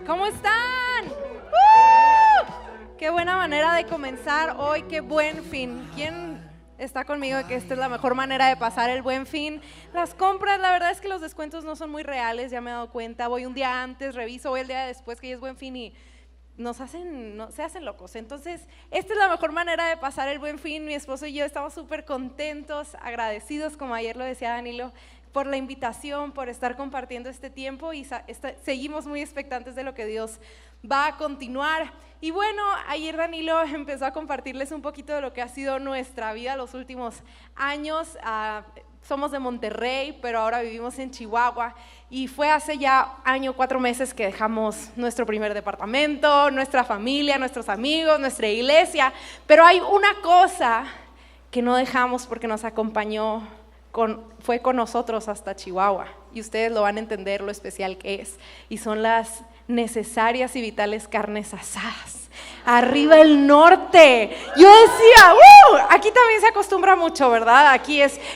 ¿Cómo están? Qué buena manera de comenzar hoy, qué buen fin. ¿Quién está conmigo de que esta es la mejor manera de pasar el buen fin? Las compras, la verdad es que los descuentos no son muy reales, ya me he dado cuenta. Voy un día antes, reviso, voy el día después que ya es buen fin y se hacen locos. Entonces, esta es la mejor manera de pasar el buen fin. Mi esposo y yo estamos súper contentos, agradecidos, como ayer lo decía Danilo, por la invitación, por estar compartiendo este tiempo y seguimos muy expectantes de lo que Dios va a continuar. Y bueno, ayer Danilo empezó a compartirles un poquito de lo que ha sido nuestra vida los últimos años. Somos de Monterrey, pero ahora vivimos en Chihuahua y fue hace ya 4 meses que dejamos nuestro primer departamento, nuestra familia, nuestros amigos, nuestra iglesia, pero hay una cosa que no dejamos porque nos acompañó, fue con nosotros hasta Chihuahua y ustedes lo van a entender lo especial que es, y son las necesarias y vitales carnes asadas. Arriba el norte. Yo decía, aquí también se acostumbra mucho, ¿verdad?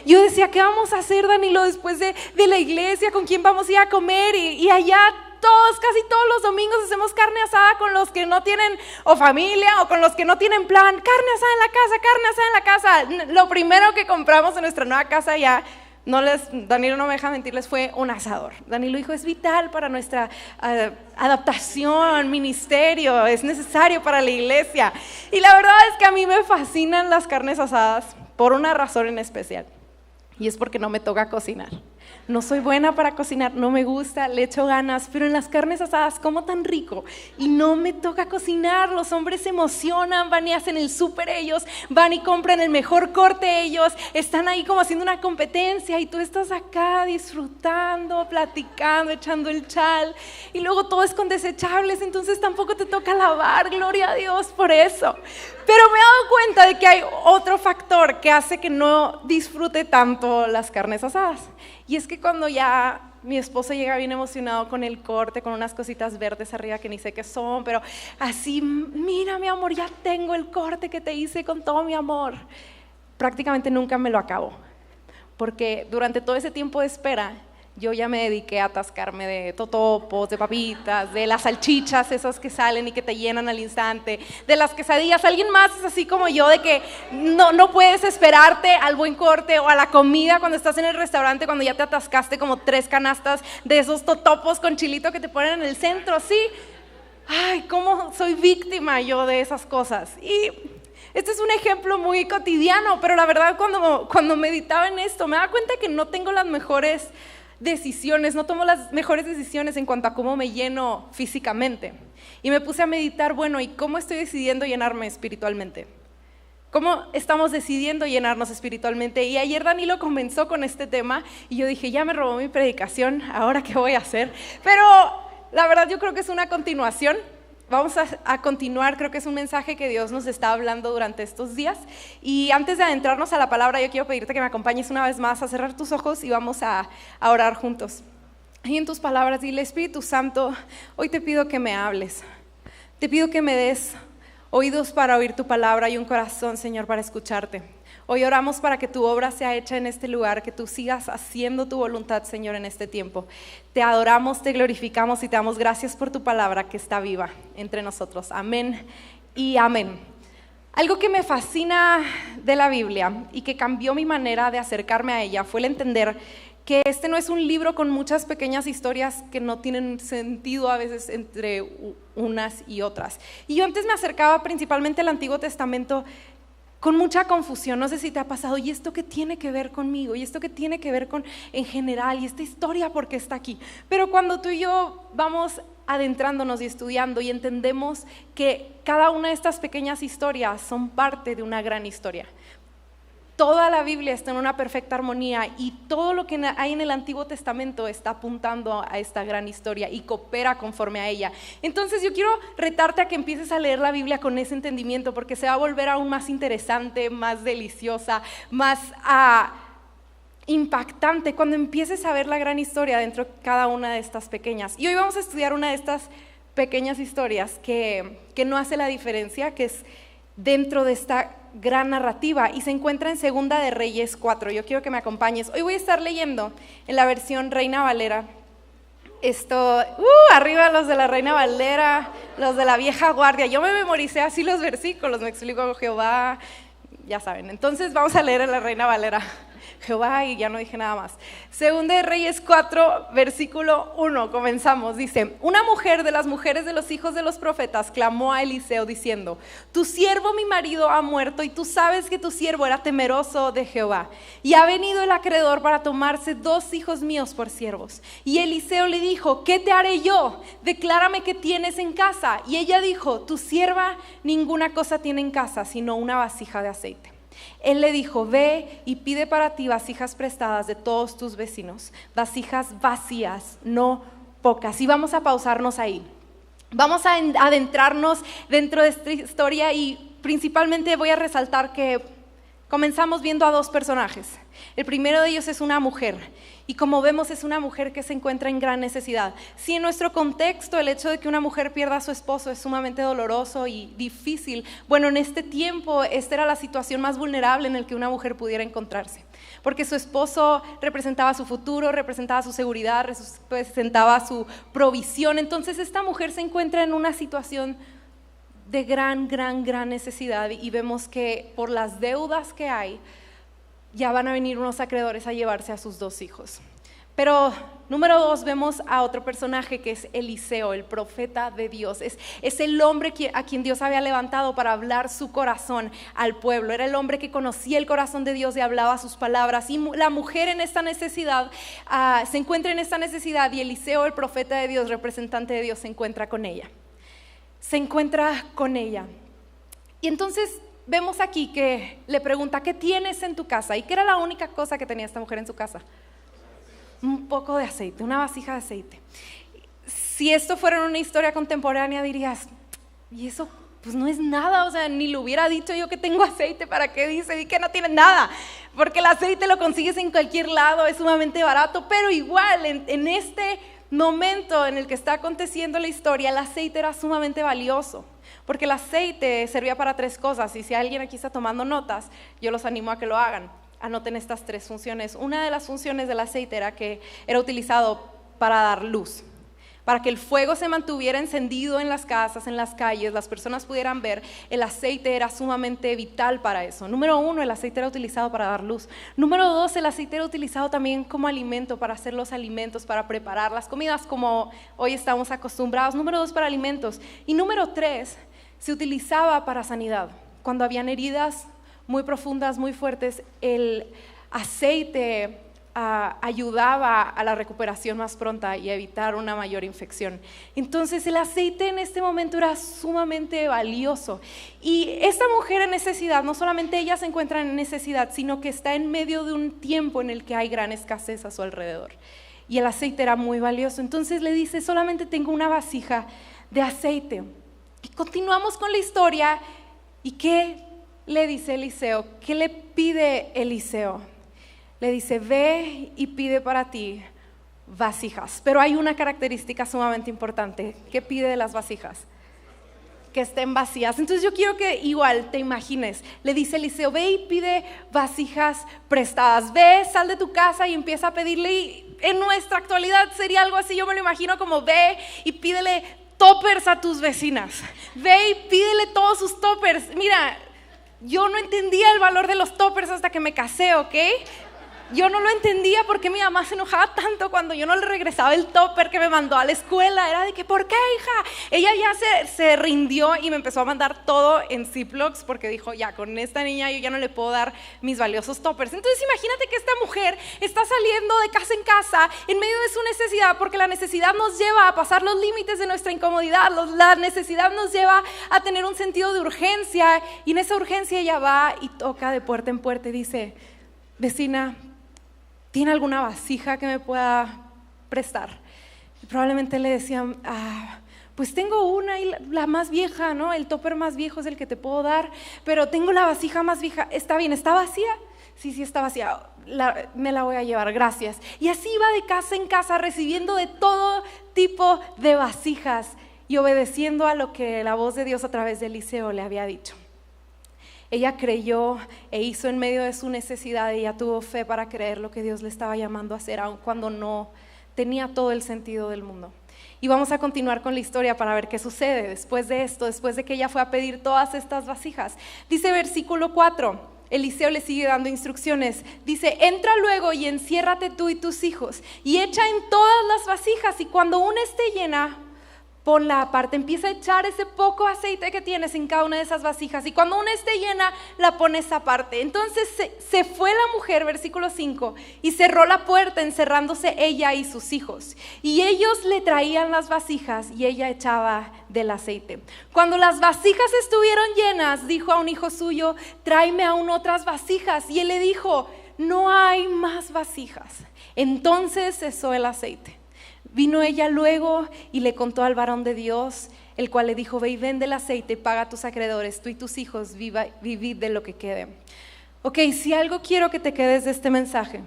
Yo decía, ¿qué vamos a hacer, Danilo, después de la iglesia? ¿Con quién vamos a ir a comer? Y allá casi todos los domingos hacemos carne asada con los que no tienen o familia o con los que no tienen plan. Carne asada en la casa. Lo primero que compramos en nuestra nueva casa ya, Danilo no me deja mentirles, fue un asador. Danilo dijo, es vital para nuestra adaptación, ministerio, es necesario para la iglesia. Y la verdad es que a mí me fascinan las carnes asadas por una razón en especial, y es porque no me toca cocinar. No soy buena para cocinar, no me gusta, le echo ganas, pero en las carnes asadas como tan rico y no me toca cocinar. Los hombres se emocionan, van y hacen el súper ellos, van y compran el mejor corte ellos, están ahí como haciendo una competencia y tú estás acá disfrutando, platicando, echando el chal, y luego todo es con desechables, entonces tampoco te toca lavar, gloria a Dios por eso. Pero me he dado cuenta de que hay otro factor que hace que no disfrute tanto las carnes asadas. Y es que cuando ya mi esposo llega bien emocionado con el corte, con unas cositas verdes arriba que ni sé qué son, pero así, mira mi amor, ya tengo el corte que te hice con todo mi amor. Prácticamente nunca me lo acabo, porque durante todo ese tiempo de espera, yo ya me dediqué a atascarme de totopos, de papitas, de las salchichas esas que salen y que te llenan al instante, de las quesadillas. Alguien más es así como yo, de que no puedes esperarte al buen corte o a la comida cuando estás en el restaurante, cuando ya te atascaste como 3 canastas de esos totopos con chilito que te ponen en el centro, ¿sí? Ay, cómo soy víctima yo de esas cosas. Y este es un ejemplo muy cotidiano, pero la verdad cuando meditaba en esto me daba cuenta que no tengo las mejores decisiones, no tomo las mejores decisiones en cuanto a cómo me lleno físicamente. Y me puse a meditar, bueno, ¿y cómo estoy decidiendo llenarme espiritualmente? ¿Cómo estamos decidiendo llenarnos espiritualmente? Y ayer Danilo comenzó con este tema y yo dije, ya me robó mi predicación, ¿ahora qué voy a hacer? Pero la verdad yo creo que es una continuación. Vamos a continuar, creo que es un mensaje que Dios nos está hablando durante estos días. Y antes de adentrarnos a la palabra, yo quiero pedirte que me acompañes una vez más a cerrar tus ojos y vamos a orar juntos. Y en tus palabras, dile, Espíritu Santo, hoy te pido que me hables. Te pido que me des oídos para oír tu palabra y un corazón, Señor, para escucharte. Hoy oramos para que tu obra sea hecha en este lugar, que tú sigas haciendo tu voluntad, Señor, en este tiempo. Te adoramos, te glorificamos y te damos gracias por tu palabra que está viva entre nosotros. Amén y amén. Algo que me fascina de la Biblia y que cambió mi manera de acercarme a ella fue el entender que este no es un libro con muchas pequeñas historias que no tienen sentido a veces entre unas y otras. Y yo antes me acercaba principalmente al Antiguo Testamento con mucha confusión. No sé si te ha pasado, ¿y esto qué tiene que ver conmigo? ¿Y esto qué tiene que ver con en general? ¿Y esta historia por qué está aquí? Pero cuando tú y yo vamos adentrándonos y estudiando y entendemos que cada una de estas pequeñas historias son parte de una gran historia. Toda la Biblia está en una perfecta armonía y todo lo que hay en el Antiguo Testamento está apuntando a esta gran historia y coopera conforme a ella. Entonces yo quiero retarte a que empieces a leer la Biblia con ese entendimiento, porque se va a volver aún más interesante, más deliciosa, más impactante cuando empieces a ver la gran historia dentro de cada una de estas pequeñas. Y hoy vamos a estudiar una de estas pequeñas historias que no hace la diferencia, que es dentro de esta gran narrativa y se encuentra en Segunda de Reyes 4. Yo quiero que me acompañes. Hoy voy a estar leyendo en la versión Reina Valera Arriba los de la Reina Valera, los de la vieja guardia. Yo me memoricé así los versículos, me explico Jehová, ya saben. Entonces vamos a leer en la Reina Valera. Jehová, y ya no dije nada más. Segunda de Reyes 4, versículo 1, comenzamos. Dice: una mujer de las mujeres de los hijos de los profetas clamó a Eliseo diciendo: tu siervo mi marido ha muerto, y tú sabes que tu siervo era temeroso de Jehová, y ha venido el acreedor para tomarse 2 hijos míos por siervos. Y Eliseo le dijo: ¿qué te haré yo? Declárame qué tienes en casa. Y ella dijo: tu sierva ninguna cosa tiene en casa, sino una vasija de aceite. Él le dijo: ve y pide para ti vasijas prestadas de todos tus vecinos, vasijas vacías, no pocas. Y vamos a pausarnos ahí. Vamos a adentrarnos dentro de esta historia, y principalmente voy a resaltar que comenzamos viendo a 2 personajes. El primero de ellos es una mujer, y como vemos es una mujer que se encuentra en gran necesidad. Si en nuestro contexto el hecho de que una mujer pierda a su esposo es sumamente doloroso y difícil, bueno, en este tiempo esta era la situación más vulnerable en la que una mujer pudiera encontrarse, porque su esposo representaba su futuro, representaba su seguridad, representaba su provisión. Entonces esta mujer se encuentra en una situación de gran necesidad, y vemos que por las deudas que hay, ya van a venir unos acreedores a llevarse a sus 2 hijos. Pero número 2, vemos a otro personaje que es Eliseo, el profeta de Dios. Es el hombre a quien Dios había levantado para hablar su corazón al pueblo. Era el hombre que conocía el corazón de Dios y hablaba sus palabras. Y la mujer en esta necesidad, se encuentra en esta necesidad, y Eliseo, el profeta de Dios, representante de Dios, se encuentra con ella. Y entonces vemos aquí que le pregunta: ¿qué tienes en tu casa? ¿Y qué era la única cosa que tenía esta mujer en su casa? Un poco de aceite, una vasija de aceite. Si esto fuera una historia contemporánea dirías: ¿y eso? Pues no es nada, o sea, ni lo hubiera dicho yo que tengo aceite, ¿para qué dice? Y que no tiene nada, porque el aceite lo consigues en cualquier lado, es sumamente barato. Pero igual, en este momento en el que está aconteciendo la historia, el aceite era sumamente valioso, porque el aceite servía para 3 cosas, y si alguien aquí está tomando notas, yo los animo a que lo hagan. Anoten estas 3 funciones. Una de las funciones del aceite era que era utilizado para dar luz, para que el fuego se mantuviera encendido en las casas, en las calles, las personas pudieran ver. El aceite era sumamente vital para eso. Número 1, el aceite era utilizado para dar luz. Número 2, el aceite era utilizado también como alimento, para hacer los alimentos, para preparar las comidas como hoy estamos acostumbrados. Número 2, para alimentos. Y número 3, se utilizaba para sanidad. Cuando habían heridas muy profundas, muy fuertes, el aceite ayudaba a la recuperación más pronta y a evitar una mayor infección. Entonces el aceite en este momento era sumamente valioso, y esta mujer en necesidad, no solamente ella se encuentra en necesidad, sino que está en medio de un tiempo en el que hay gran escasez a su alrededor, y el aceite era muy valioso. Entonces le dice: solamente tengo una vasija de aceite. Y continuamos con la historia. ¿Y qué le dice Eliseo? ¿Qué le pide Eliseo? Le dice: ve y pide para ti vasijas. Pero hay una característica sumamente importante. ¿Qué pide de las vasijas? Que estén vacías. Entonces yo quiero que igual te imagines. Le dice Eliseo: ve y pide vasijas prestadas. Ve, sal de tu casa y empieza a pedirle. Y en nuestra actualidad sería algo así. Yo me lo imagino como: ve y pídele toppers a tus vecinas. Ve y pídele todos sus toppers. Mira, yo no entendía el valor de los toppers hasta que me casé, ¿ok? Yo no lo entendía porque mi mamá se enojaba tanto cuando yo no le regresaba el topper que me mandó a la escuela. Era de que: ¿por qué, hija? Ella ya se rindió y me empezó a mandar todo en Ziplocs, porque dijo: ya, con esta niña yo ya no le puedo dar mis valiosos toppers. Entonces imagínate que esta mujer está saliendo de casa en casa en medio de su necesidad, porque la necesidad nos lleva a pasar los límites de nuestra incomodidad. La necesidad nos lleva a tener un sentido de urgencia, y en esa urgencia ella va y toca de puerta en puerta y dice: vecina, ¿tiene alguna vasija que me pueda prestar? Y probablemente le decían: pues tengo una, y la más vieja, ¿no? El topper más viejo es el que te puedo dar, pero tengo la vasija más vieja. ¿Está bien? ¿Está vacía? Sí, está vacía. Me la voy a llevar, gracias. Y así va de casa en casa, recibiendo de todo tipo de vasijas y obedeciendo a lo que la voz de Dios a través de Eliseo le había dicho. Ella creyó e hizo en medio de su necesidad. Ella tuvo fe para creer lo que Dios le estaba llamando a hacer, aun cuando no Tenía todo el sentido del mundo. Y vamos a continuar con la historia para ver qué sucede después de esto, después de que ella fue a pedir todas estas vasijas. Dice versículo 4, Eliseo le sigue dando instrucciones. Dice, entra luego y enciérrate tú y tus hijos y echa en todas las vasijas, y cuando una esté llena, ponla aparte. Empieza a echar ese poco aceite que tienes en cada una de esas vasijas, y cuando una esté llena, la pones aparte. Entonces se fue la mujer, versículo 5, y cerró la puerta, encerrándose ella y sus hijos. Y ellos le traían las vasijas y ella echaba del aceite. Cuando las vasijas estuvieron llenas, dijo a un hijo suyo, tráeme aún otras vasijas. Y él le dijo, no hay más vasijas. Entonces cesó el aceite. Vino ella luego y le contó al varón de Dios, el cual le dijo, ve y vende el aceite, paga a tus acreedores, tú y tus hijos vivid de lo que quede. Ok, si algo quiero que te quedes de este mensaje,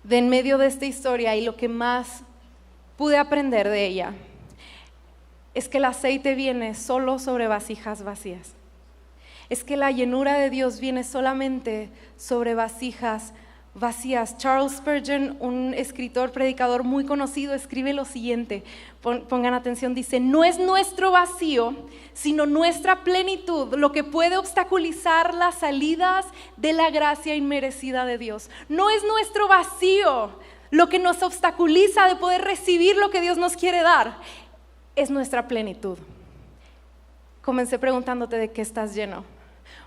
de en medio de esta historia, y lo que más pude aprender de ella, es que el aceite viene solo sobre vasijas vacías. Es que la llenura de Dios viene solamente sobre vasijas vacías. Charles Spurgeon, un escritor, predicador muy conocido, escribe lo siguiente, pongan atención, dice, no es nuestro vacío, sino nuestra plenitud lo que puede obstaculizar las salidas de la gracia inmerecida de Dios. No es nuestro vacío lo que nos obstaculiza de poder recibir lo que Dios nos quiere dar, es nuestra plenitud. Comencé preguntándote de qué estás lleno.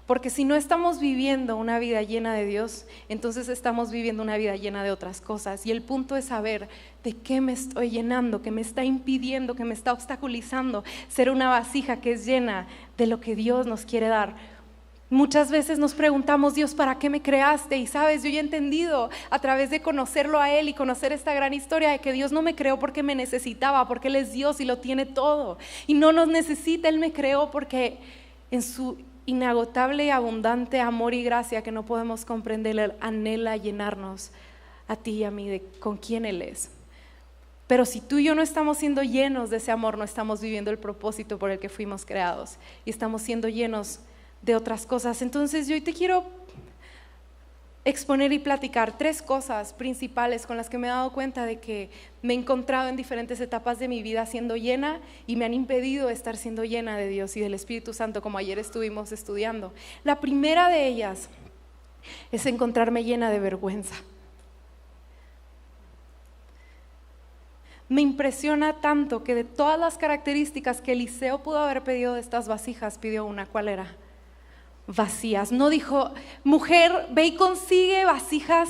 Porque si no estamos viviendo una vida llena de Dios, entonces estamos viviendo una vida llena de otras cosas. Y el punto es saber de qué me estoy llenando, que me está impidiendo, que me está obstaculizando ser una vasija que es llena de lo que Dios nos quiere dar. Muchas veces nos preguntamos, Dios, ¿para qué me creaste? Y sabes, yo ya he entendido a través de conocerlo a Él y conocer esta gran historia de que Dios no me creó porque me necesitaba, porque Él es Dios y lo tiene todo. Y no nos necesita, Él me creó porque en su inagotable y abundante amor y gracia que no podemos comprender, Él anhela llenarnos a ti y a mí con quién Él es. Pero si tú y yo no estamos siendo llenos de ese amor, no estamos viviendo el propósito por el que fuimos creados y estamos siendo llenos de otras cosas. Entonces yo hoy te quiero exponer y platicar 3 cosas principales con las que me he dado cuenta de que me he encontrado en diferentes etapas de mi vida siendo llena y me han impedido estar siendo llena de Dios y del Espíritu Santo, como ayer estuvimos estudiando. La primera de ellas es encontrarme llena de vergüenza. Me impresiona tanto que de todas las características que Eliseo pudo haber pedido de estas vasijas, pidió una. ¿Cuál era? Vacías. No dijo, mujer, ve y consigue vasijas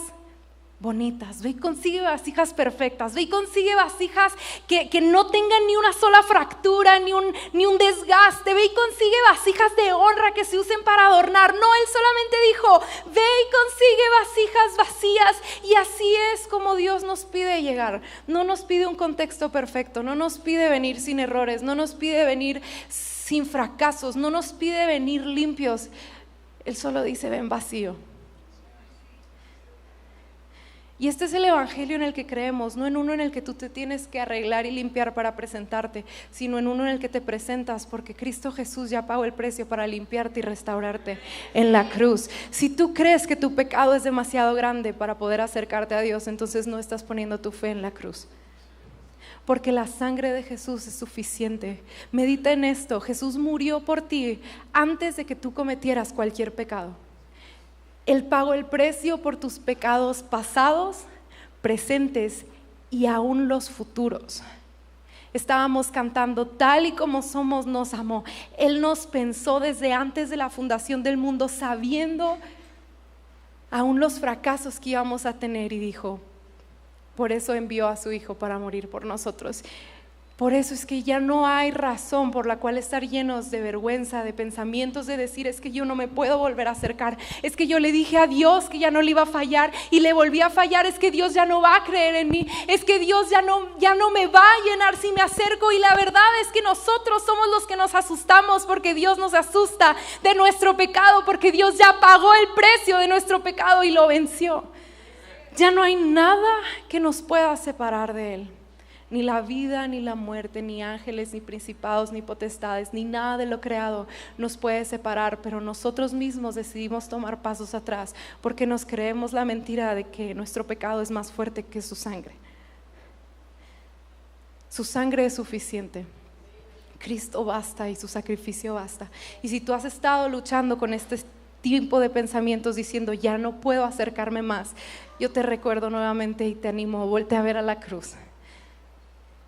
bonitas, ve y consigue vasijas perfectas, ve y consigue vasijas que no tengan ni una sola fractura, ni un desgaste, ve y consigue vasijas de honra que se usen para adornar. No, él solamente dijo, ve y consigue vasijas vacías. Y así es como Dios nos pide llegar. No nos pide un contexto perfecto, no nos pide venir sin errores, no nos pide venir sin fracasos, no nos pide venir limpios. Él solo dice, ven vacío. Y este es el evangelio en el que creemos, no en uno en el que tú te tienes que arreglar y limpiar para presentarte, sino en uno en el que te presentas porque Cristo Jesús ya pagó el precio para limpiarte y restaurarte en la cruz. Si tú crees que tu pecado es demasiado grande para poder acercarte a Dios, entonces no estás poniendo tu fe en la cruz. Porque la sangre de Jesús es suficiente. Medita en esto, Jesús murió por ti antes de que tú cometieras cualquier pecado. Él pagó el precio por tus pecados pasados, presentes y aún los futuros. Estábamos cantando, tal y como somos nos amó. Él nos pensó desde antes de la fundación del mundo, sabiendo aún los fracasos que íbamos a tener, y dijo, por eso envió a su Hijo para morir por nosotros. Por eso es que ya no hay razón por la cual estar llenos de vergüenza, de pensamientos de decir, es que yo no me puedo volver a acercar, es que yo le dije a Dios que ya no le iba a fallar y le volví a fallar, es que Dios ya no va a creer en mí, es que Dios ya no me va a llenar si me acerco. Y la verdad es que nosotros somos los que nos asustamos porque Dios nos asusta de nuestro pecado, porque Dios ya pagó el precio de nuestro pecado y lo venció. Ya no hay nada que nos pueda separar de Él. Ni la vida, ni la muerte, ni ángeles, ni principados, ni potestades, ni nada de lo creado nos puede separar. Pero nosotros mismos decidimos tomar pasos atrás porque nos creemos la mentira de que nuestro pecado es más fuerte que su sangre. Su sangre es suficiente. Cristo basta y su sacrificio basta. Y si tú has estado luchando con este tipo de pensamientos diciendo ya no puedo acercarme más, yo te recuerdo nuevamente y te animo, voltea a ver a la cruz,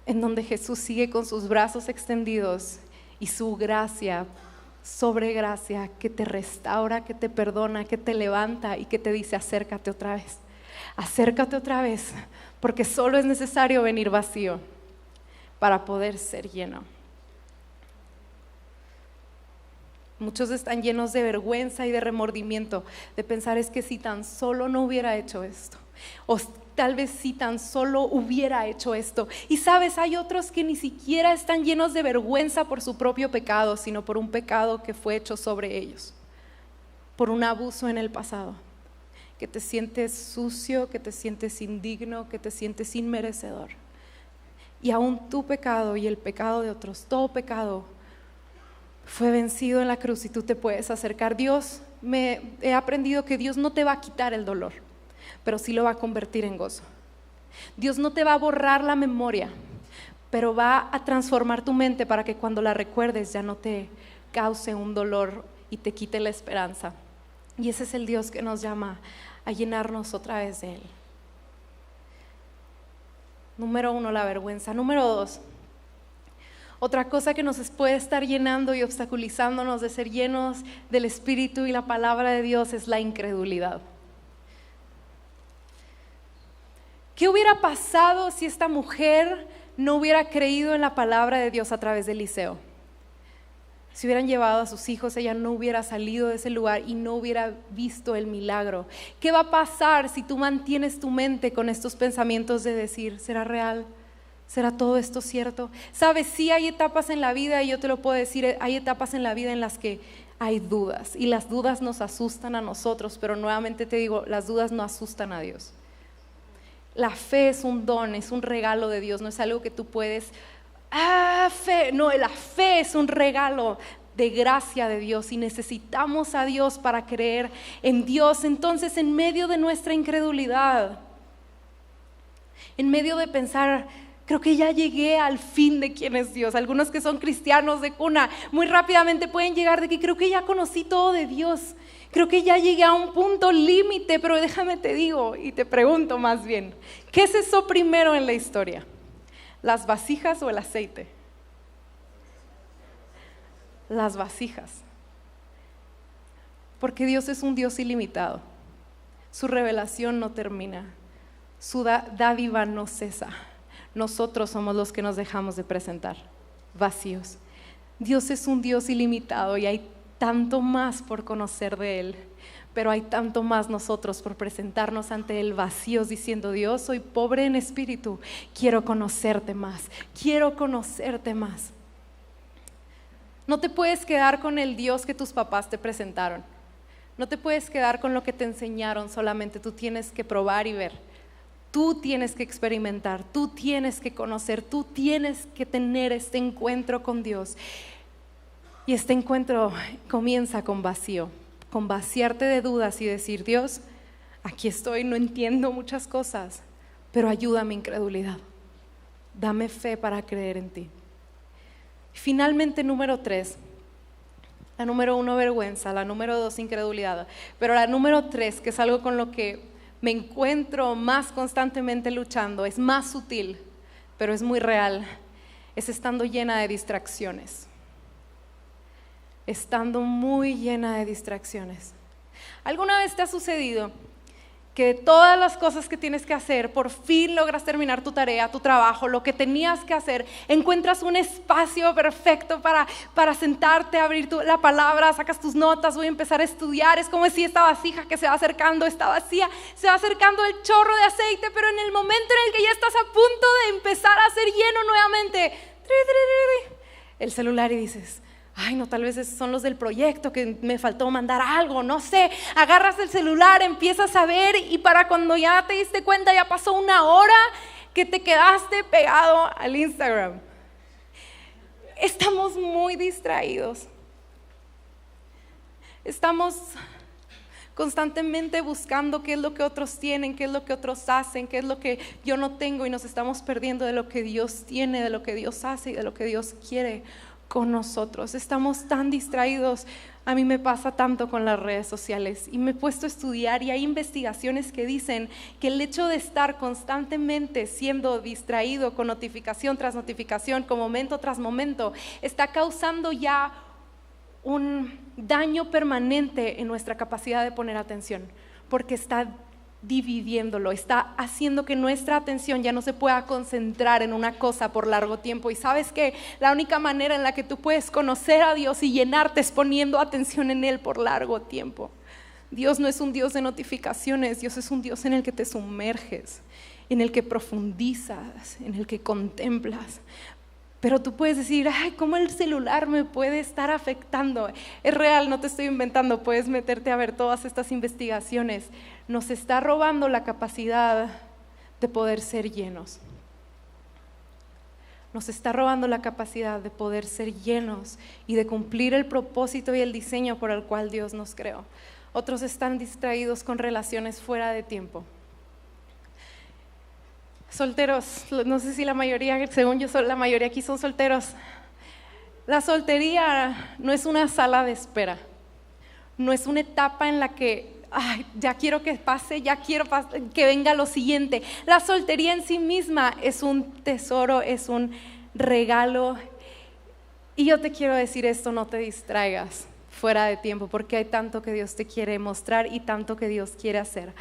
en donde Jesús sigue con sus brazos extendidos y su gracia, sobre gracia, que te restaura, que te perdona, que te levanta y que te dice acércate otra vez, porque solo es necesario venir vacío para poder ser lleno. Muchos están llenos de vergüenza y de remordimiento, de pensar es que si tan solo no hubiera hecho esto, o tal vez si tan solo hubiera hecho esto. Y sabes, hay otros que ni siquiera están llenos de vergüenza por su propio pecado, sino por un pecado que fue hecho sobre ellos, por un abuso en el pasado, que te sientes sucio, que te sientes indigno, que te sientes inmerecedor. Y aún tu pecado y el pecado de otros, todo pecado fue vencido en la cruz y tú te puedes acercar. He aprendido que Dios no te va a quitar el dolor, pero sí lo va a convertir en gozo. Dios no te va a borrar la memoria, pero va a transformar tu mente para que cuando la recuerdes ya no te cause un dolor y te quite la esperanza. Y ese es el Dios que nos llama a llenarnos otra vez de Él. Número 1, la vergüenza. Número 2, otra cosa que nos puede estar llenando y obstaculizándonos de ser llenos del Espíritu y la palabra de Dios es la incredulidad. ¿Qué hubiera pasado si esta mujer no hubiera creído en la palabra de Dios a través de Eliseo? Si hubieran llevado a sus hijos, ella no hubiera salido de ese lugar y no hubiera visto el milagro. ¿Qué va a pasar si tú mantienes tu mente con estos pensamientos de decir, ¿será real? ¿Será todo esto cierto? Sabes, sí hay etapas en la vida, y yo te lo puedo decir, hay etapas en la vida en las que hay dudas, y las dudas nos asustan a nosotros, pero nuevamente te digo, las dudas no asustan a Dios. La fe es un don, es un regalo de Dios, no es algo que tú puedes, fe, no, la fe es un regalo de gracia de Dios y necesitamos a Dios para creer en Dios. Entonces, en medio de nuestra incredulidad, en medio de pensar, creo que ya llegué al fin de quién es Dios. Algunos que son cristianos de cuna, muy rápidamente pueden llegar de que creo que ya conocí todo de Dios. Creo que ya llegué a un punto límite, pero déjame te digo y te pregunto más bien, ¿qué cesó primero en la historia? ¿Las vasijas o el aceite? Las vasijas. Porque Dios es un Dios ilimitado. Su revelación no termina. Su dádiva no cesa. Nosotros somos los que nos dejamos de presentar, vacíos. Dios es un Dios ilimitado y hay tanto más por conocer de Él, pero hay tanto más nosotros por presentarnos ante Él vacíos diciendo, Dios, soy pobre en espíritu, quiero conocerte más, quiero conocerte más. No te puedes quedar con el Dios que tus papás te presentaron, no te puedes quedar con lo que te enseñaron solamente, tú tienes que probar y ver. Tú tienes que experimentar, tú tienes que conocer, tú tienes que tener este encuentro con Dios. Y este encuentro comienza con vacío, con vaciarte de dudas y decir, Dios, aquí estoy, no entiendo muchas cosas, pero ayuda a mi incredulidad. Dame fe para creer en ti. Finalmente, número 3, la número 1, vergüenza, la número 2, incredulidad, pero la número 3, que es algo con lo que me encuentro más constantemente luchando, es más sutil, pero es muy real, es estando llena de distracciones. Estando muy llena de distracciones. ¿Alguna vez te ha sucedido que de todas las cosas que tienes que hacer, por fin logras terminar tu tarea, tu trabajo, lo que tenías que hacer, encuentras un espacio perfecto para sentarte, abrir la palabra, sacas tus notas, voy a empezar a estudiar? Es como si esta vasija que se va acercando, está vacía, se va acercando el chorro de aceite, pero en el momento en el que ya estás a punto de empezar a ser lleno nuevamente, el celular, y dices, ay no, tal vez esos son los del proyecto que me faltó mandar algo, no sé. Agarras el celular, empiezas a ver y para cuando ya te diste cuenta ya pasó una hora que te quedaste pegado al Instagram. Estamos muy distraídos. Estamos constantemente buscando qué es lo que otros tienen, qué es lo que otros hacen, qué es lo que yo no tengo, y nos estamos perdiendo de lo que Dios tiene, de lo que Dios hace y de lo que Dios quiere con nosotros. Estamos tan distraídos. A mí me pasa tanto con las redes sociales y me he puesto a estudiar, y hay investigaciones que dicen que el hecho de estar constantemente siendo distraído con notificación tras notificación, con momento tras momento, está causando ya un daño permanente en nuestra capacidad de poner atención, porque está dividiéndolo, está haciendo que nuestra atención ya no se pueda concentrar en una cosa por largo tiempo. Y sabes que la única manera en la que tú puedes conocer a Dios y llenarte es poniendo atención en Él por largo tiempo. Dios no es un Dios de notificaciones, Dios es un Dios en el que te sumerges, en el que profundizas, en el que contemplas. Pero tú puedes decir, ay, ¿cómo el celular me puede estar afectando? Es real, no te estoy inventando, puedes meterte a ver todas estas investigaciones. Nos está robando la capacidad de poder ser llenos. Nos está robando la capacidad de poder ser llenos y de cumplir el propósito y el diseño por el cual Dios nos creó. Otros están distraídos con relaciones fuera de tiempo. Solteros, no sé si la mayoría, según yo, la mayoría aquí son solteros. La soltería no es una sala de espera, no es una etapa en la que ay, ya quiero que pase, ya quiero que venga lo siguiente. La soltería en sí misma es un tesoro, es un regalo. Y yo te quiero decir esto, no te distraigas fuera de tiempo, porque hay tanto que Dios te quiere mostrar y tanto que Dios quiere hacer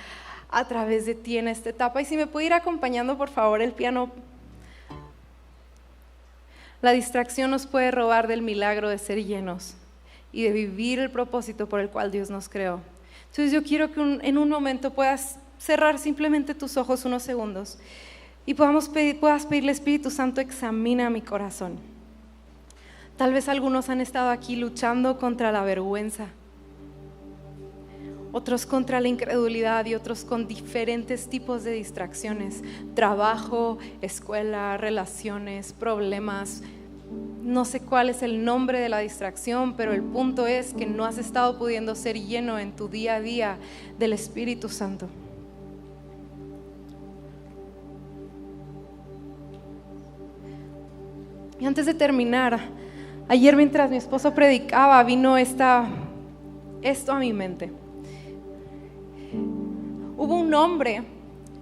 a través de ti en esta etapa. Y si me puede ir acompañando por favor el piano. La distracción nos puede robar del milagro de ser llenos y de vivir el propósito por el cual Dios nos creó. Entonces yo quiero que en un momento puedas cerrar simplemente tus ojos unos segundos y puedas pedirle, Espíritu Santo, examina mi corazón. Tal vez algunos han estado aquí luchando contra la vergüenza, otros contra la incredulidad y otros con diferentes tipos de distracciones: trabajo, escuela, relaciones, problemas. No sé cuál es el nombre de la distracción, pero el punto es que no has estado pudiendo ser lleno en tu día a día del Espíritu Santo. Y antes de terminar, ayer mientras mi esposo predicaba, vino esto a mi mente. Hubo un hombre,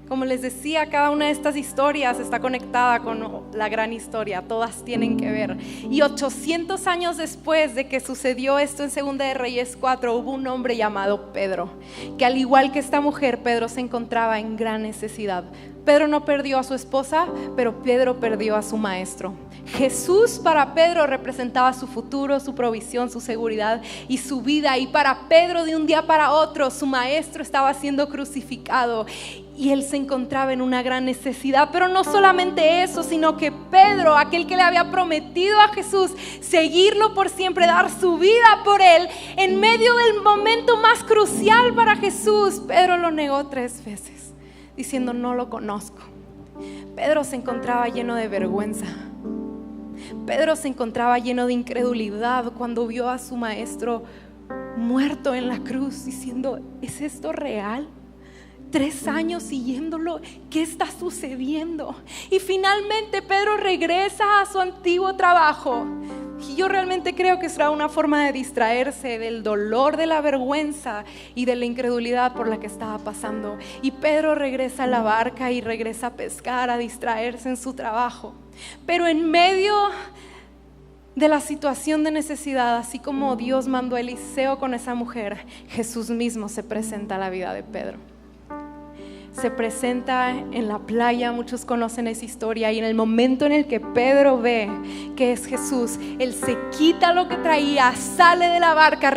como les decía, cada una de estas historias está conectada con la gran historia, todas tienen que ver. Y 800 años después de que sucedió esto en 2 de Reyes 4, hubo un hombre llamado Pedro, que al igual que esta mujer, Pedro se encontraba en gran necesidad. Pedro no perdió a su esposa, pero Pedro perdió a su maestro. Jesús para Pedro representaba su futuro, su provisión, su seguridad y su vida. Y para Pedro, de un día para otro, su maestro estaba siendo crucificado y él se encontraba en una gran necesidad. Pero no solamente eso, sino que Pedro, aquel que le había prometido a Jesús seguirlo por siempre, dar su vida por él, en medio del momento más crucial para Jesús, Pedro lo negó 3 veces, diciendo: no lo conozco. Pedro se encontraba lleno de vergüenza. Pedro se encontraba lleno de incredulidad cuando vio a su maestro muerto en la cruz, diciendo: ¿es esto real? 3 años siguiéndolo, ¿qué está sucediendo? Y finalmente Pedro regresa a su antiguo trabajo. Y yo realmente creo que será una forma de distraerse del dolor, de la vergüenza y de la incredulidad por la que estaba pasando. Y Pedro regresa a la barca y regresa a pescar, a distraerse en su trabajo. Pero en medio de la situación de necesidad, así como Dios mandó a Eliseo con esa mujer, Jesús mismo se presenta a la vida de Pedro. Se presenta en la playa, muchos conocen esa historia, y en el momento en el que Pedro ve que es Jesús, él se quita lo que traía, sale de la barca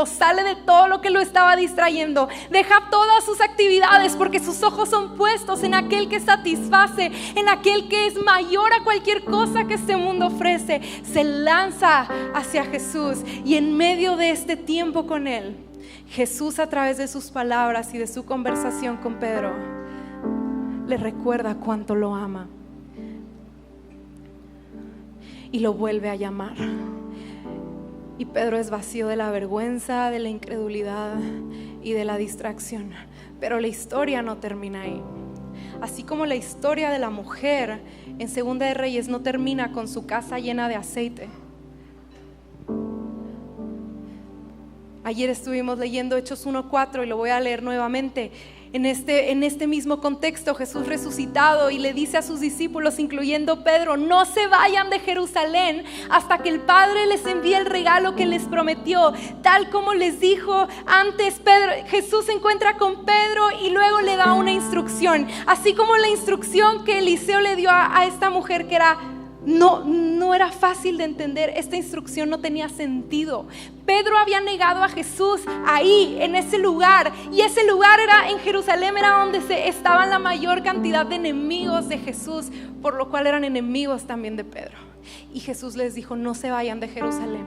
sale de todo lo que lo estaba distrayendo, deja todas sus actividades porque sus ojos son puestos en aquel que satisface, en aquel que es mayor a cualquier cosa que este mundo ofrece. Se lanza hacia Jesús, y en medio de este tiempo con él, Jesús, a través de sus palabras y de su conversación con Pedro, le recuerda cuánto lo ama y lo vuelve a llamar. Y Pedro es vacío de la vergüenza, de la incredulidad y de la distracción. Pero la historia no termina ahí. Así como la historia de la mujer en Segunda de Reyes no termina con su casa llena de aceite. Ayer estuvimos leyendo Hechos 1:4 y lo voy a leer nuevamente. En este mismo contexto, Jesús resucitado y le dice a sus discípulos, incluyendo Pedro: no se vayan de Jerusalén hasta que el Padre les envíe el regalo que les prometió. Tal como les dijo antes, Jesús se encuentra con Pedro y luego le da una instrucción. Así como la instrucción que Eliseo le dio a esta mujer, que era no era fácil de entender. Esta instrucción no tenía sentido. Pedro había negado a Jesús ahí, en ese lugar, y ese lugar era en Jerusalén, era donde estaban la mayor cantidad de enemigos de Jesús, por lo cual eran enemigos también de Pedro. Y Jesús les dijo: no se vayan de Jerusalén.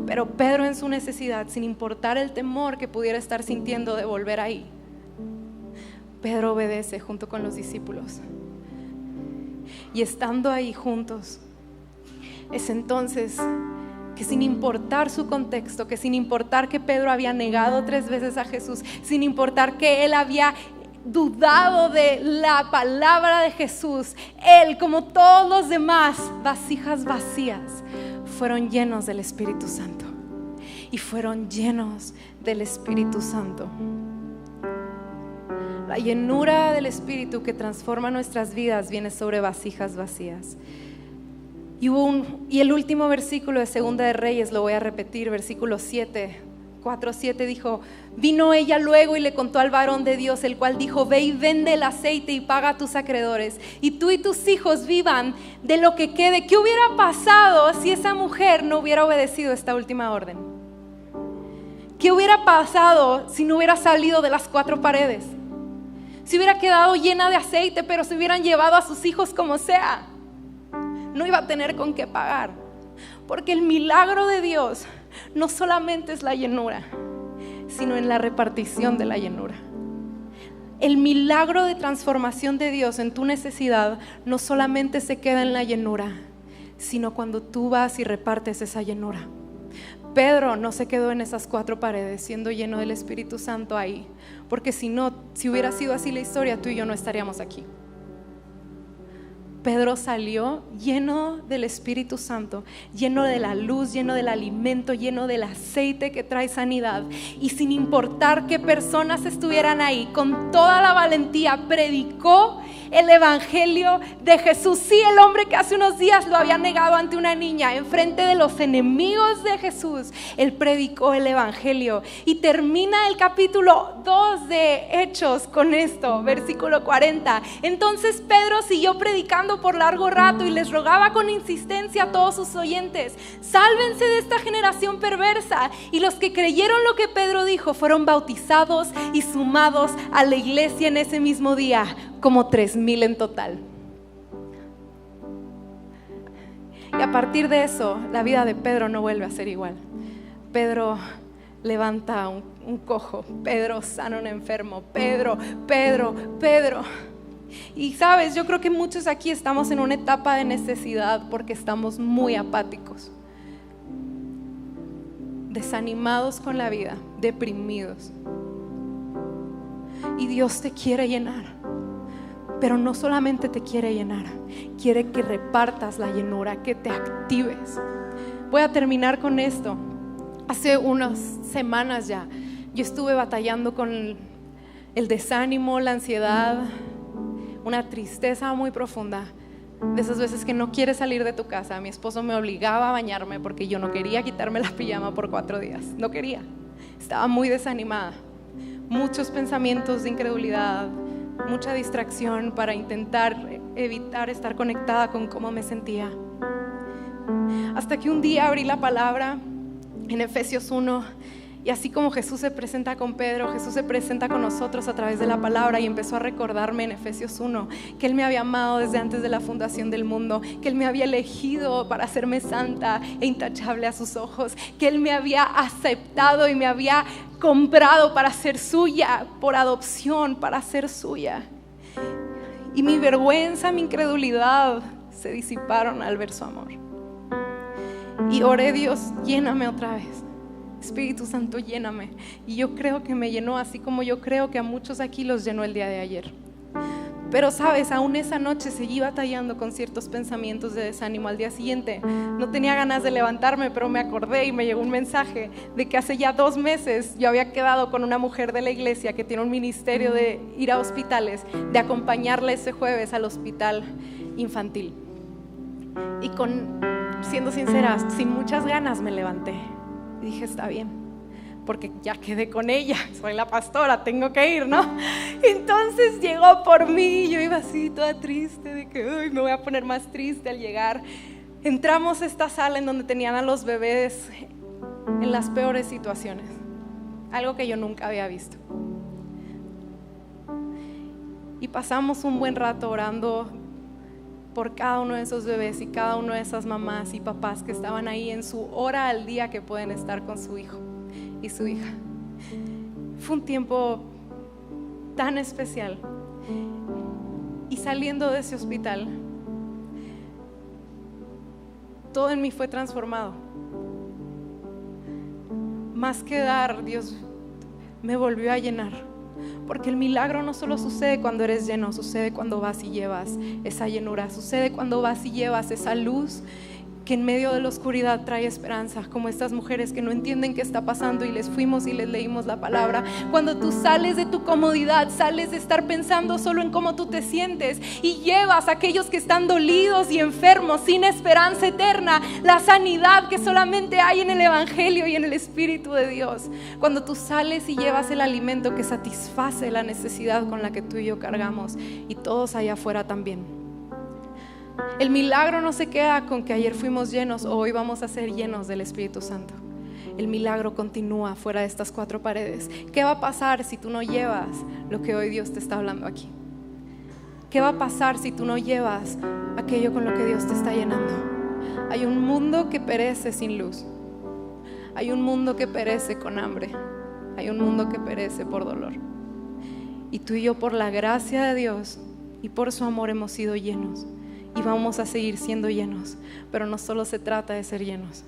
Pero Pedro, en su necesidad, sin importar el temor que pudiera estar sintiendo de volver ahí, Pedro obedece junto con los discípulos. Y estando ahí juntos, es entonces que, sin importar su contexto, que sin importar que Pedro había negado 3 veces a Jesús, sin importar que él había dudado de la palabra de Jesús, él, como todos los demás, vasijas vacías, fueron llenos del Espíritu Santo. Y fueron llenos del Espíritu Santo. La llenura del Espíritu que transforma nuestras vidas viene sobre vasijas vacías. Y el último versículo de Segunda de Reyes, lo voy a repetir, versículo 4:7 dijo: vino ella luego y le contó al varón de Dios, el cual dijo: ve y vende el aceite y paga a tus acreedores, y tú y tus hijos vivan de lo que quede. ¿Qué hubiera pasado si esa mujer no hubiera obedecido esta última orden? ¿Qué hubiera pasado si no hubiera salido de las 4 paredes? Si hubiera quedado llena de aceite, pero se hubieran llevado a sus hijos como sea, no iba a tener con qué pagar. Porque el milagro de Dios no solamente es la llenura, sino en la repartición de la llenura. El milagro de transformación de Dios en tu necesidad no solamente se queda en la llenura, sino cuando tú vas y repartes esa llenura. Pedro no se quedó en esas 4 paredes siendo lleno del Espíritu Santo ahí, porque si hubiera sido así la historia, tú y yo no estaríamos aquí. Pedro salió lleno del Espíritu Santo, lleno de la luz, lleno del alimento, lleno del aceite que trae sanidad, y sin importar qué personas estuvieran ahí, con toda la valentía predicó el evangelio de Jesús. Sí, el hombre que hace unos días lo había negado ante una niña, enfrente de los enemigos de Jesús, él predicó el evangelio. Y termina el capítulo 2 de Hechos con esto, versículo 40. Entonces Pedro siguió predicando por largo rato y les rogaba con insistencia a todos sus oyentes: sálvense de esta generación perversa. Y los que creyeron lo que Pedro dijo fueron bautizados y sumados a la iglesia en ese mismo día, como 3,000 en total. Y a partir de eso, la vida de Pedro no vuelve a ser igual. Pedro levanta un cojo, Pedro sana a un enfermo, Pedro. Y sabes, yo creo que muchos aquí estamos en una etapa de necesidad porque estamos muy apáticos, desanimados con la vida, deprimidos. Y Dios te quiere llenar. Pero no solamente te quiere llenar, quiere que repartas la llenura, que te actives. Voy a terminar con esto. Hace unas semanas ya, yo estuve batallando con el desánimo, la ansiedad, una tristeza muy profunda. De esas veces que no quieres salir de tu casa. Mi esposo me obligaba a bañarme porque yo no quería quitarme la pijama por 4 días. No quería. Estaba muy desanimada. Muchos pensamientos de incredulidad, mucha distracción para intentar evitar estar conectada con cómo me sentía. Hasta que un día abrí la palabra en Efesios 1, y así como Jesús se presenta con Pedro, Jesús se presenta con nosotros a través de la palabra, y empezó a recordarme en Efesios 1 que Él me había amado desde antes de la fundación del mundo, que Él me había elegido para hacerme santa e intachable a sus ojos, que Él me había aceptado y me había comprado para ser suya, por adopción, para ser suya. Y mi vergüenza, mi incredulidad se disiparon al ver su amor. Y oré: Dios, lléname otra vez. Espíritu Santo, lléname. Y yo creo que me llenó, así como yo creo que a muchos aquí los llenó el día de ayer. Pero sabes, aún esa noche seguí batallando con ciertos pensamientos de desánimo. Al día siguiente no tenía ganas de levantarme, pero me acordé y me llegó un mensaje de que hace ya 2 meses yo había quedado con una mujer de la iglesia que tiene un ministerio de ir a hospitales, de acompañarla ese jueves al hospital infantil. Y siendo sincera, sin muchas ganas me levanté. Y dije: está bien, porque ya quedé con ella, soy la pastora, tengo que ir, ¿no? Entonces llegó por mí, yo iba así toda triste, de que me voy a poner más triste al llegar. Entramos a esta sala en donde tenían a los bebés en las peores situaciones, algo que yo nunca había visto. Y pasamos un buen rato orando por cada uno de esos bebés y cada una de esas mamás y papás que estaban ahí en su hora al día que pueden estar con su hijo y su hija. Fue un tiempo tan especial. Y saliendo de ese hospital, todo en mí fue transformado. Más que dar, Dios me volvió a llenar. Porque el milagro no solo sucede cuando eres lleno, sucede cuando vas y llevas esa llenura, sucede cuando vas y llevas esa luz que en medio de la oscuridad trae esperanza, como estas mujeres que no entienden qué está pasando y les fuimos y les leímos la palabra. Cuando tú sales de tu comodidad, sales de estar pensando solo en cómo tú te sientes y llevas a aquellos que están dolidos y enfermos, sin esperanza eterna, la sanidad que solamente hay en el Evangelio y en el Espíritu de Dios. Cuando tú sales y llevas el alimento que satisface la necesidad con la que tú y yo cargamos, y todos allá afuera también. El milagro no se queda con que ayer fuimos llenos o hoy vamos a ser llenos del Espíritu Santo. El milagro continúa fuera de estas 4 paredes. ¿Qué va a pasar si tú no llevas lo que hoy Dios te está hablando aquí? ¿Qué va a pasar si tú no llevas aquello con lo que Dios te está llenando? Hay un mundo que perece sin luz. Hay un mundo que perece con hambre. Hay un mundo que perece por dolor. Y tú y yo, por la gracia de Dios y por su amor, hemos sido llenos. Y vamos a seguir siendo llenos. Pero no solo se trata de ser llenos,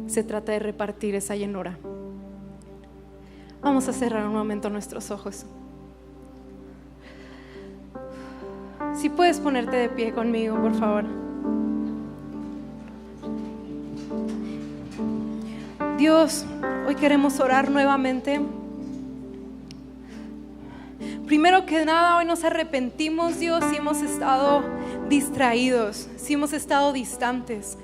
se trata de repartir esa llenura. Vamos a cerrar un momento nuestros ojos. Si puedes ponerte de pie conmigo, por favor. Dios, hoy queremos orar nuevamente. Primero que nada, hoy nos arrepentimos, Dios, si hemos estado distraídos, si hemos estado distantes,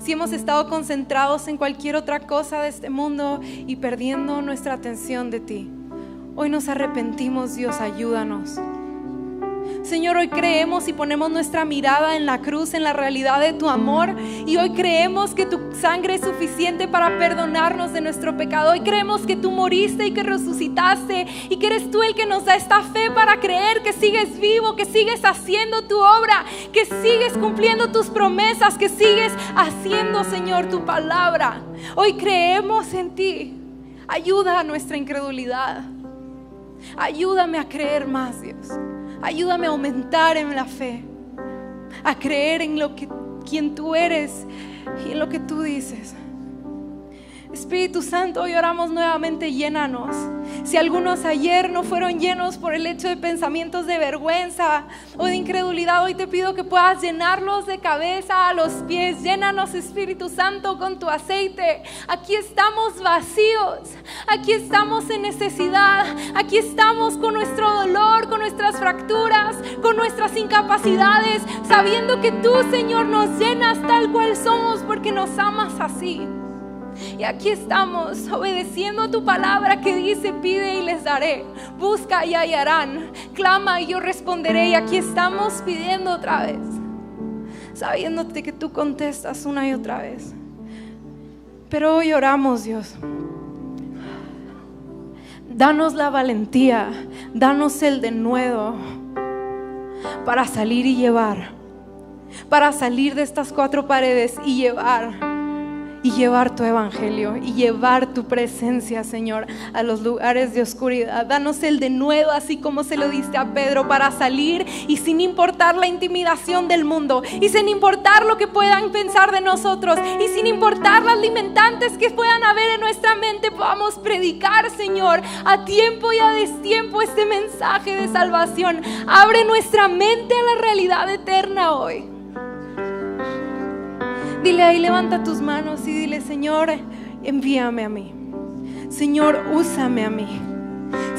si hemos estado concentrados en cualquier otra cosa de este mundo y perdiendo nuestra atención de ti. Hoy nos arrepentimos, Dios, ayúdanos. Señor, hoy creemos y ponemos nuestra mirada en la cruz, en la realidad de tu amor, y hoy creemos que tu sangre es suficiente para perdonarnos de nuestro pecado. Hoy creemos que tú moriste y que resucitaste y que eres tú el que nos da esta fe para creer que sigues vivo, que sigues haciendo tu obra, que sigues cumpliendo tus promesas, que sigues haciendo, Señor, tu palabra. Hoy creemos en ti. Ayuda a nuestra incredulidad. Ayúdame a creer más, Dios. Ayúdame a aumentar en la fe, a creer en quien tú eres y en lo que tú dices. Espíritu Santo, hoy oramos nuevamente, llénanos. Si algunos ayer no fueron llenos por el hecho de pensamientos de vergüenza o de incredulidad, hoy te pido que puedas llenarlos de cabeza a los pies. Llénanos, Espíritu Santo, con tu aceite. Aquí estamos vacíos, aquí estamos en necesidad, aquí estamos con nuestro dolor, con nuestras fracturas, con nuestras incapacidades, sabiendo que tú, Señor, nos llenas tal cual somos porque nos amas así. Y aquí estamos obedeciendo a tu palabra que dice: pide y les daré, busca y hallarán, clama y yo responderé. Y aquí estamos pidiendo otra vez, sabiéndote que tú contestas una y otra vez. Pero hoy oramos, Dios, danos la valentía, danos el denuedo para salir y llevar, para salir de estas 4 paredes y llevar y llevar tu evangelio y llevar tu presencia, Señor, a los lugares de oscuridad. Danos el denuedo, así como se lo diste a Pedro, para salir y sin importar la intimidación del mundo y sin importar lo que puedan pensar de nosotros y sin importar las limitantes que puedan haber en nuestra mente, podamos predicar, Señor, a tiempo y a destiempo este mensaje de salvación. Abre nuestra mente a la realidad eterna hoy. Dile ahí, levanta tus manos y dile: Señor, envíame a mí. Señor, úsame a mí.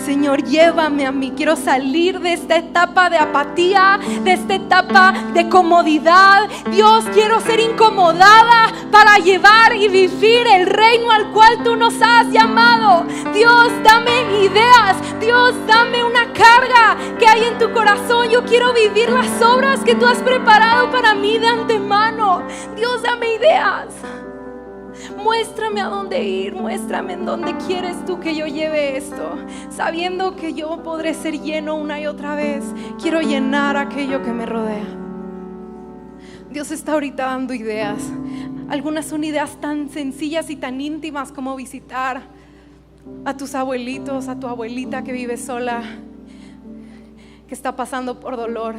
Señor, llévame a mí. Quiero salir de esta etapa de apatía, de esta etapa de comodidad. Dios, quiero ser incomodada para llevar y vivir el reino al cual tú nos has llamado. Dios, dame ideas. Dios, dame una carga que hay en tu corazón. Yo quiero vivir las obras que tú has preparado para mí de antemano. Dios, dame ideas. Muéstrame a dónde ir, muéstrame en dónde quieres tú que yo lleve esto, sabiendo que yo podré ser lleno una y otra vez. Quiero llenar aquello que me rodea. Dios está ahorita dando ideas. Algunas son ideas tan sencillas y tan íntimas como visitar a tus abuelitos, a tu abuelita que vive sola, que está pasando por dolor.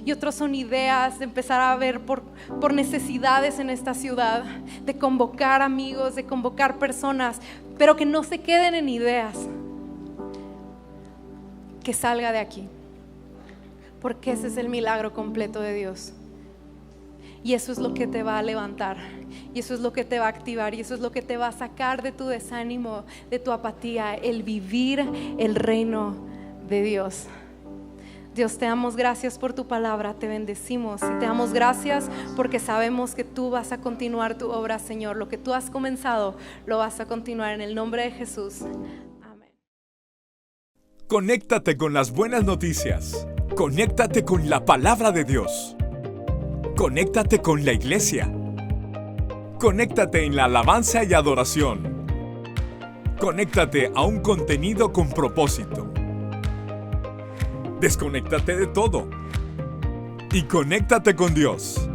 Y otros son ideas de empezar a ver por necesidades en esta ciudad, de convocar amigos, de convocar personas, pero que no se queden en ideas, que salga de aquí, porque ese es el milagro completo de Dios. Y eso es lo que te va a levantar, y eso es lo que te va a activar, y eso es lo que te va a sacar de tu desánimo, de tu apatía, el vivir el reino de Dios. Dios, te damos gracias por tu palabra, te bendecimos y te damos gracias porque sabemos que tú vas a continuar tu obra, Señor. Lo que tú has comenzado, lo vas a continuar en el nombre de Jesús. Amén. Conéctate con las buenas noticias. Conéctate con la palabra de Dios. Conéctate con la iglesia. Conéctate en la alabanza y adoración. Conéctate a un contenido con propósito. Desconéctate de todo y conéctate con Dios.